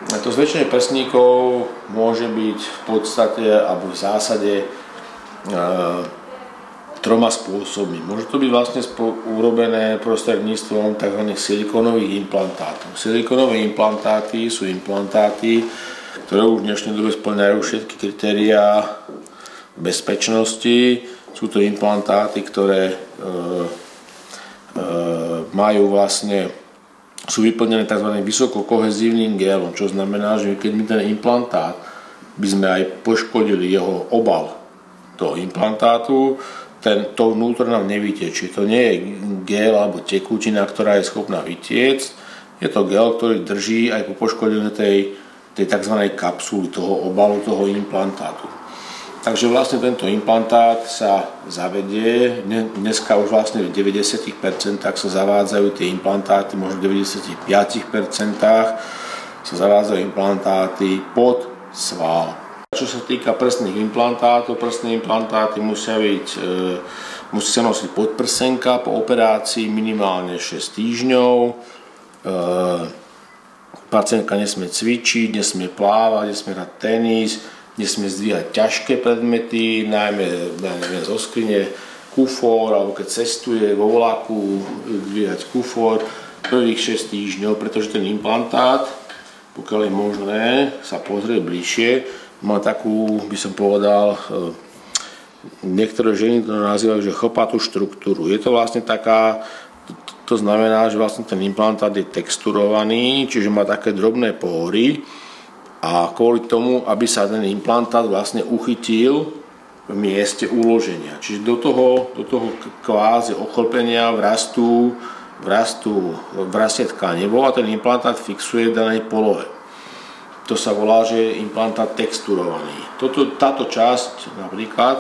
To zväčšenie prsníkov môže byť v podstate alebo v zásade troma spôsobmi. Môže to byť vlastne urobené prostredníctvom tzv. Silikónových implantátov. Silikónové implantáty sú implantáty, ktoré už v dnešnej dobe spĺňajú všetky kritériá bezpečnosti. Sú to implantáty, ktoré sú vyplnené tzv. Vysokokohezívnym gelom, čo znamená, že keď my ten implantát by sme aj poškodili jeho obal toho implantátu, to vnútro nám nevytečie. To nie je gel alebo tekutina, ktorá je schopná vytiecť. Je to gel, ktorý drží aj po poškodení tej tzv. Kapsuly, toho obalu, toho implantátu. Takže vlastne tento implantát sa zavedie. Dneska už vlastne v 90% sa zavádzajú tie implantáty, možno v 95% sa zavádzajú implantáty pod sval. Čo sa týka prsných implantátov, prsné implantáty musia sa nosiť podprsenka po operácii minimálne 6 týždňov. Pacientka nesmie cvičiť, nesmie plávať, nesmie hrať tenis, nesmie zdvíhať ťažké predmety, najmä zo skrine, kufor, alebo keď cestuje vo vlaku, zdvíhať kufor prvých 6 týždňov, pretože ten implantát, pokiaľ je možné sa pozrieť bližšie, má takú, by som povedal, niektoré ženy to nazývajú, že chlpatú štruktúru. Je to vlastne taká, to znamená, že vlastne ten implantát je texturovaný, čiže má také drobné pory a kvôli tomu, aby sa ten implantát vlastne uchytil v mieste uloženia. Čiže do toho kvázi ochlpenia vrastie tkanevo a ten implantát fixuje v danej polohe. To sa volá, že je implantát texturovaný. Táto časť, napríklad,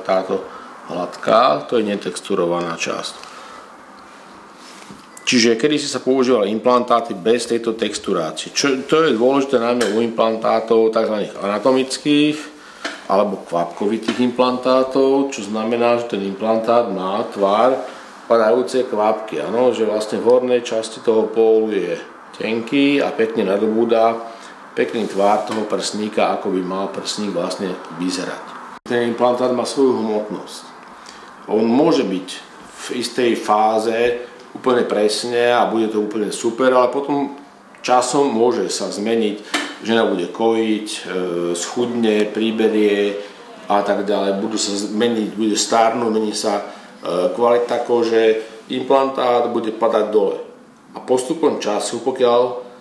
táto hladká, to je netexturovaná časť. Čiže kedysi sa používali implantáty bez tejto texturácie. To je dôležité najmä u implantátov tzv. Anatomických alebo kvapkovitých implantátov, čo znamená, že ten implantát má tvar padajúcej kvapky. Ano, že vlastne v hornej časti toho pólu je tenký a pekne nadobúda pekný tvár toho prsníka, ako by mal prsník vlastne vyzerať. Ten implantát má svoju hmotnosť. On môže byť v istej fáze úplne presne a bude to úplne super, ale potom časom môže sa zmeniť, žena bude kojiť, schudne, priberie a tak ďalej, budú sa zmeniť, bude stárnuť, mení sa kvalita kože, implantát bude padať dole. A postupom času, pokiaľ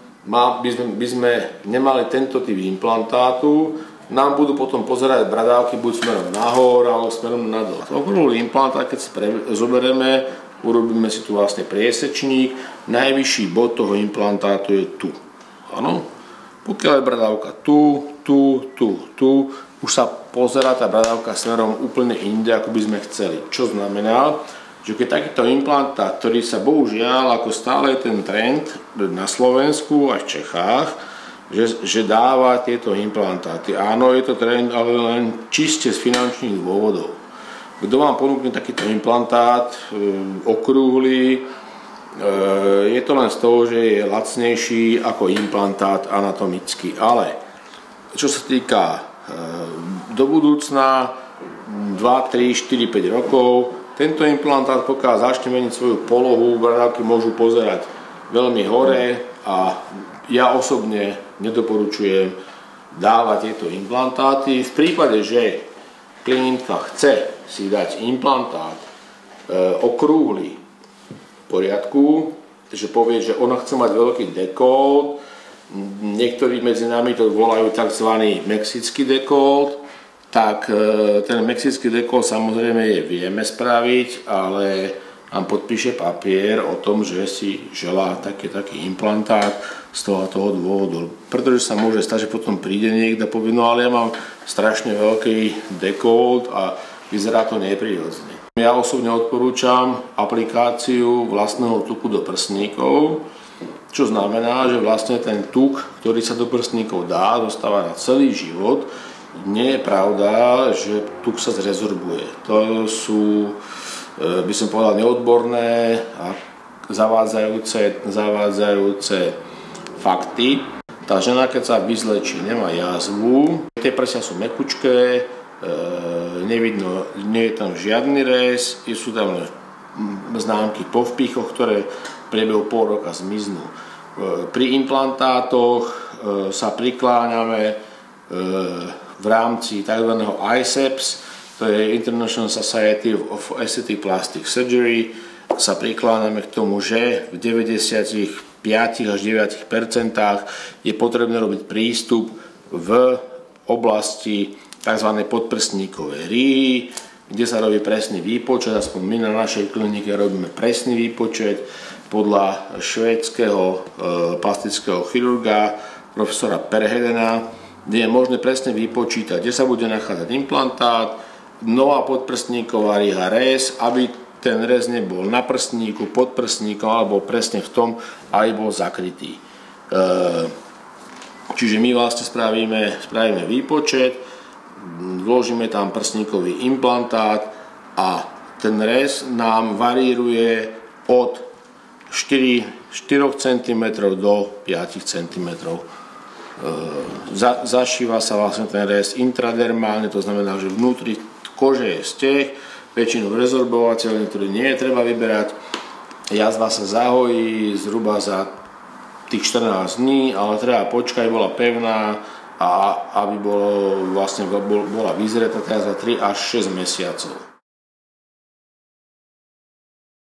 by sme nemali tento typ implantátu, nám budú potom pozerať bradávky buď smerom nahor alebo smerom nadol. Okrúhly implantát, keď si zoberieme, urobíme si tu vlastne priesečník, najvyšší bod toho implantátu je tu. Áno? Pokiaľ je bradávka tu, už sa pozerá tá bradávka smerom úplne inde, ako by sme chceli. Čo znamená, že keď takýto implantát, ktorý sa bohužiaľ, ako stále je ten trend na Slovensku a v Čechách, že dáva tieto implantáty. Áno, je to trend, ale len čiste z finančných dôvodov. Kto vám ponúkne takýto implantát, okrúhly, je to len z toho, že je lacnejší ako implantát anatomický. Ale čo sa týka do budúcna, 2, 3, 4, 5 rokov, tento implantát, pokiaľ začne meniť svoju polohu, bradávky môžu pozerať veľmi hore a ja osobne nedoporučujem dávať tieto implantáty. V prípade, že klientka chce si dať implantát okrúhly v poriadku, že povie, že ona chce mať veľký dekolt, niektorí medzi nami to volajú tzv. Mexický dekolt, tak ten mexický dekolt samozrejme vieme spraviť, ale nám podpíše papier o tom, že si želá taký implantát z toho dôvodu. Pretože sa môže stať, že potom príde niekto a povie, no ale ja mám strašne veľký dekolt a vyzerá to neprirodzene. Ja osobne odporúčam aplikáciu vlastného tuku do prsníkov, čo znamená, že vlastne ten tuk, ktorý sa do prsníkov dá, dostáva na celý život. Nie je pravda, že tuk sa zrezorbuje. To sú, by som povedal, neodborné a zavádzajúce fakty. Tá žena, keď sa vyzlečí, nemá jazvu, tie prsia sú mekučké, nevidno, nie je tam žiadny rez, sú tam známky po vpichoch, ktoré v priebehu pol roka zmiznú. Pri implantátoch sa prikláňame v rámci tzv. ISEPS, to je International Society of Aesthetic Plastic Surgery, sa prikláňame k tomu, že v 95 až 9% je potrebné robiť prístup v oblasti tzv. Podprstníkovej rýhy, kde sa robí presný výpočet, aspoň my na našej klinike robíme presný výpočet podľa švédskeho plastického chirurga profesora Perhedena, kde je možné presne vypočítať, kde sa bude nachádzať implantát, nová podprstníková rýha rez, aby ten rez nebol na prstníku, pod prstníkom alebo presne v tom, aby bol zakrytý. Čiže my vlastne spravíme výpočet, vložíme tam prstníkový implantát a ten rez nám varíruje od 4 cm do 5 cm. Zašíva sa vlastne ten rez intradermálne, to znamená, že vnútri kože je steh, väčšinou rezorbovateľný, ktorý nie je treba vyberať. Jazva sa zahojí zhruba za tých 14 dní, ale treba počkať, bola pevná a aby bola vyzretá teda za 3 až 6 mesiacov.